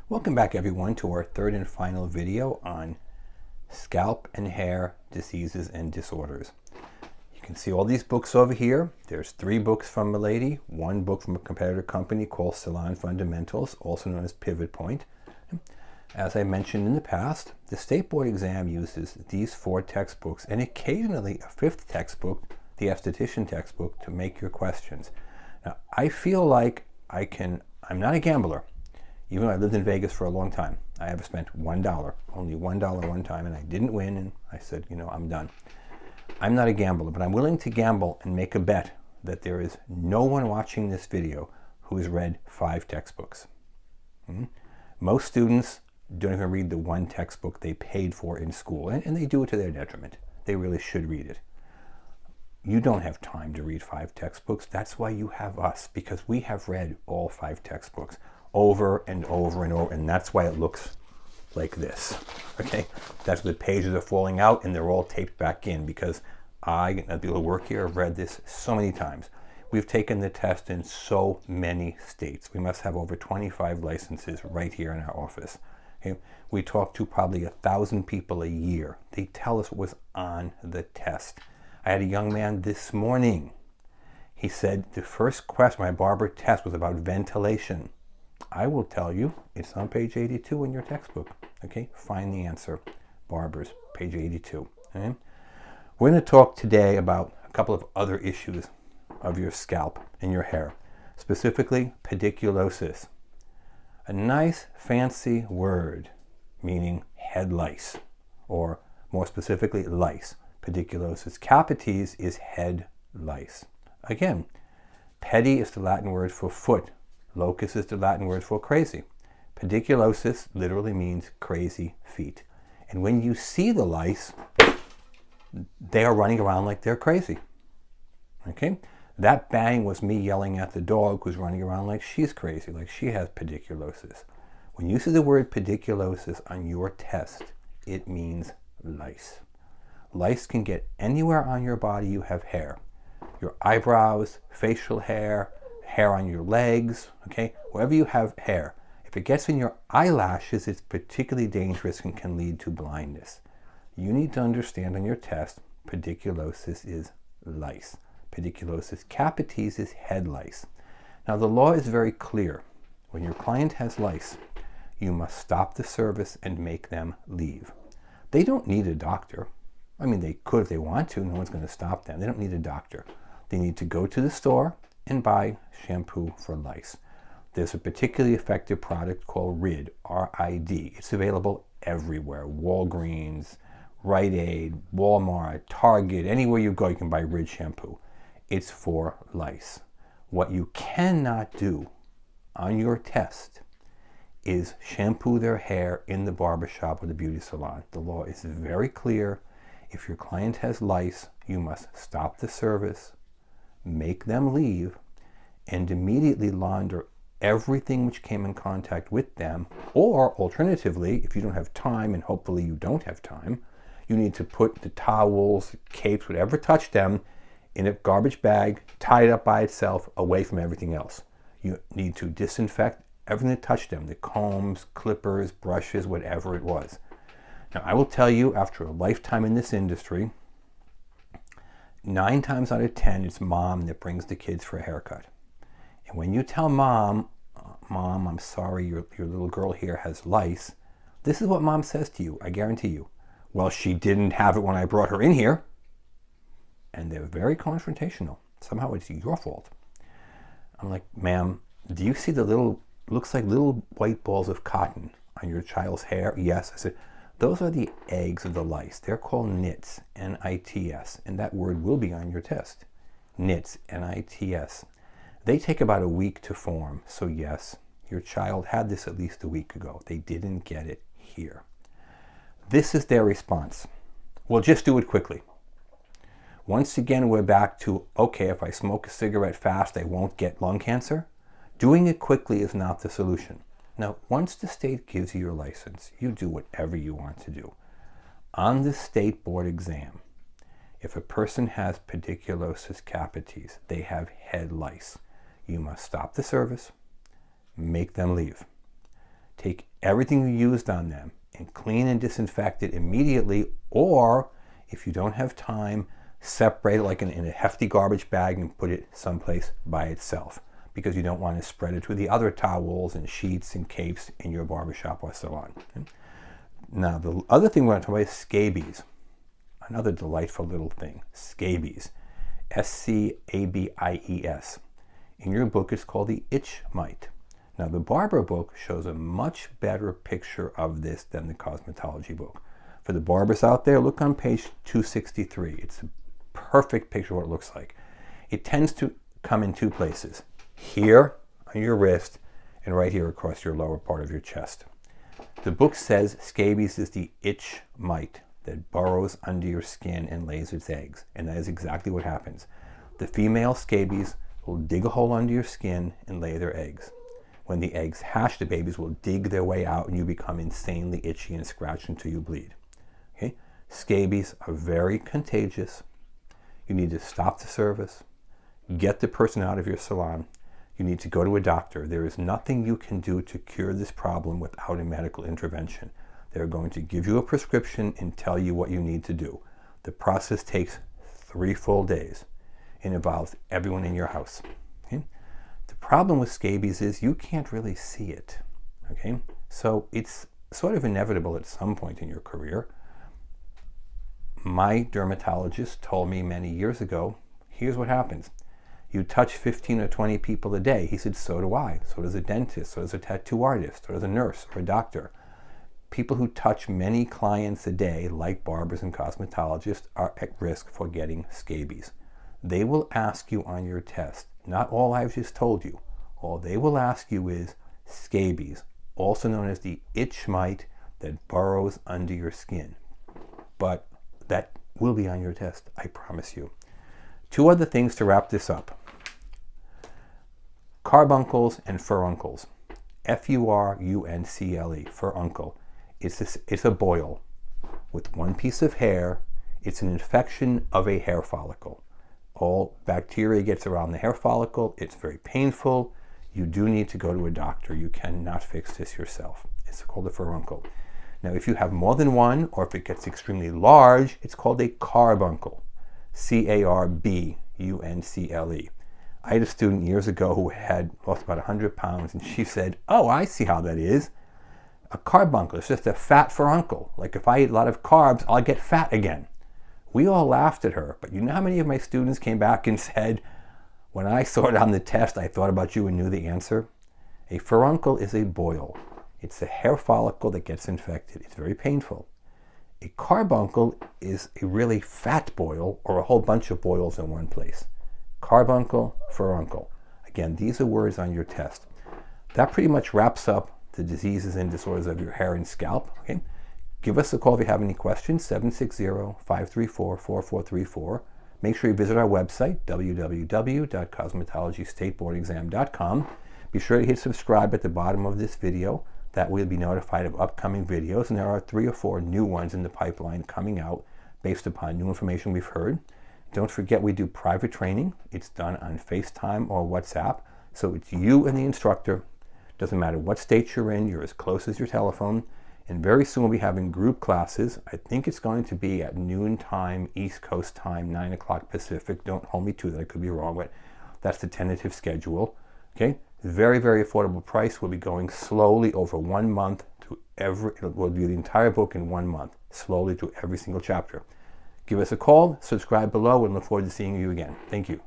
Welcome back everyone to our third and final video on scalp and hair diseases and disorders. You can see all these books over here. There's 3 books from a lady, 1 book from a competitor company called Salon Fundamentals, also known as Pivot Point. As I mentioned in the past, the state board exam uses these 4 textbooks and occasionally a 5th textbook, the esthetician textbook, to make your questions. Now, I feel like I'm not a gambler. Even though I lived in Vegas for a long time, I ever spent $1, only $1 one time, and I didn't win, and I said, I'm done. I'm not a gambler, but I'm willing to gamble and make a bet that there is no one watching this video who has read 5 textbooks. Most students don't even read the 1 textbook they paid for in school, and they do it to their detriment. They really should read it. You don't have time to read 5 textbooks. That's why you have us, because we have read all 5 textbooks over and over and over, and that's why it looks like this. Okay, that's why the pages are falling out and they're all taped back in, because I and the people who work here have read this so many times. We've taken the test in so many states. We must have over 25 licenses right here in our office. Okay? We talk to probably 1,000 people a year. They tell us what was on the test. I had a young man this morning. He said the first question, my Barber Test, was about ventilation. I will tell you, it's on page 82 in your textbook. Okay, find the answer. Barbers, page 82. Okay? We're going to talk today about a couple of other issues of your scalp and your hair, specifically pediculosis. A nice fancy word meaning head lice, or more specifically lice. Pediculosis capitis is head lice. Again, pedi is the Latin word for foot. Locus is the Latin word for crazy. Pediculosis literally means crazy feet. And when you see the lice, they are running around like they're crazy. Okay? That bang was me yelling at the dog who's running around like she's crazy, like she has pediculosis. When you see the word pediculosis on your test, it means lice. Lice can get anywhere on your body you have hair. Your eyebrows, facial hair, hair on your legs, okay? Wherever you have hair. If it gets in your eyelashes, it's particularly dangerous and can lead to blindness. You need to understand on your test, pediculosis is lice. Pediculosis capitis is head lice. Now the law is very clear. When your client has lice, you must stop the service and make them leave. They don't need a doctor. I mean, they could if they want to. No one's going to stop them. They don't need a doctor. They need to go to the store and buy shampoo for lice. There's a particularly effective product called RID, R-I-D. It's available everywhere. Walgreens, Rite Aid, Walmart, Target, anywhere you go you can buy RID shampoo. It's for lice. What you cannot do on your test is shampoo their hair in the barbershop or the beauty salon. The law is very clear. If your client has lice, you must stop the service, make them leave, and immediately launder everything which came in contact with them. Or alternatively, if you don't have time, and hopefully you don't have time, you need to put the towels, capes, whatever touched them in a garbage bag, tie it up by itself, away from everything else. You need to disinfect everything that touched them, the combs, clippers, brushes, whatever it was. Now, I will tell you, after a lifetime in this industry, 9 times out of 10, it's mom that brings the kids for a haircut. And when you tell mom, I'm sorry, your little girl here has lice, this is what mom says to you, I guarantee you. Well, she didn't have it when I brought her in here. And they're very confrontational. Somehow it's your fault. I'm like, ma'am, do you see the looks like little white balls of cotton on your child's hair? Yes. I said, those are the eggs of the lice. They're called nits, N-I-T-S, and that word will be on your test. Nits, N-I-T-S. They take about a week to form, so yes, your child had this at least a week ago. They didn't get it here. This is their response. Well, just do it quickly. Once again, we're back to, okay, if I smoke a cigarette fast, I won't get lung cancer. Doing it quickly is not the solution. Now, once the state gives you your license, you do whatever you want to do. On the state board exam, if a person has pediculosis capitis, they have head lice, you must stop the service, make them leave. Take everything you used on them and clean and disinfect it immediately, or if you don't have time, separate it like in a hefty garbage bag and put it someplace by itself, because you don't want to spread it with the other towels and sheets and capes in your barbershop or salon. Okay? Now, the other thing we're going to talk about is scabies. Another delightful little thing, scabies. S-C-A-B-I-E-S. In your book, it's called the itch mite. Now, the barber book shows a much better picture of this than the cosmetology book. For the barbers out there, look on page 263. It's a perfect picture of what it looks like. It tends to come in two places. Here on your wrist and right here across your lower part of your chest. The book says scabies is the itch mite that burrows under your skin and lays its eggs. And that is exactly what happens. The female scabies will dig a hole under your skin and lay their eggs. When the eggs hatch, the babies will dig their way out and you become insanely itchy and scratch until you bleed. Okay? Scabies are very contagious. You need to stop the service, get the person out of your salon. You need to go to a doctor. There is nothing you can do to cure this problem without a medical intervention. They're going to give you a prescription and tell you what you need to do. The process takes 3 full days and involves everyone in your house. Okay? The problem with scabies is you can't really see it. Okay? So it's sort of inevitable at some point in your career. My dermatologist told me many years ago, here's what happens. You touch 15 or 20 people a day. He said, so do I. So does a dentist. So does a tattoo artist. So does a nurse or a doctor. People who touch many clients a day, like barbers and cosmetologists, are at risk for getting scabies. They will ask you on your test, not all I've just told you. All they will ask you is scabies, also known as the itch mite that burrows under your skin. But that will be on your test, I promise you. 2 other things to wrap this up. Carbuncles and furuncles. F-U-R-U-N-C-L-E, furuncle. It's a boil with one piece of hair. It's an infection of a hair follicle. All bacteria gets around the hair follicle. It's very painful. You do need to go to a doctor. You cannot fix this yourself. It's called a furuncle. Now, if you have more than one, or if it gets extremely large, it's called a carbuncle. C-A-R-B-U-N-C-L-E. I had a student years ago who had lost about 100 pounds, and she said, oh, I see how that is. A carbuncle is just a fat furuncle. Like if I eat a lot of carbs, I'll get fat again. We all laughed at her, but you know how many of my students came back and said, when I saw it on the test, I thought about you and knew the answer? A furuncle is a boil. It's a hair follicle that gets infected. It's very painful. A carbuncle is a really fat boil or a whole bunch of boils in one place. Carbuncle, furuncle. Again, these are words on your test. That pretty much wraps up the diseases and disorders of your hair and scalp. Okay? Give us a call if you have any questions, 760-534-4434. Make sure you visit our website, www.cosmetologystateboardexam.com. Be sure to hit subscribe at the bottom of this video. That way you'll be notified of upcoming videos, and there are 3 or 4 new ones in the pipeline coming out based upon new information we've heard. Don't forget we do private training. It's done on FaceTime or WhatsApp, so it's you and the instructor. Doesn't matter what state you're in, you're as close as your telephone. And very soon we'll be having group classes. I think it's going to be at noon time, East Coast time, 9 o'clock Pacific. Don't hold me to that, I could be wrong, but that's the tentative schedule. Okay? Very, very affordable price. We'll be going slowly over 1 month to we'll do the entire book in 1 month, slowly through every single chapter. Give us a call, subscribe below, and look forward to seeing you again. Thank you.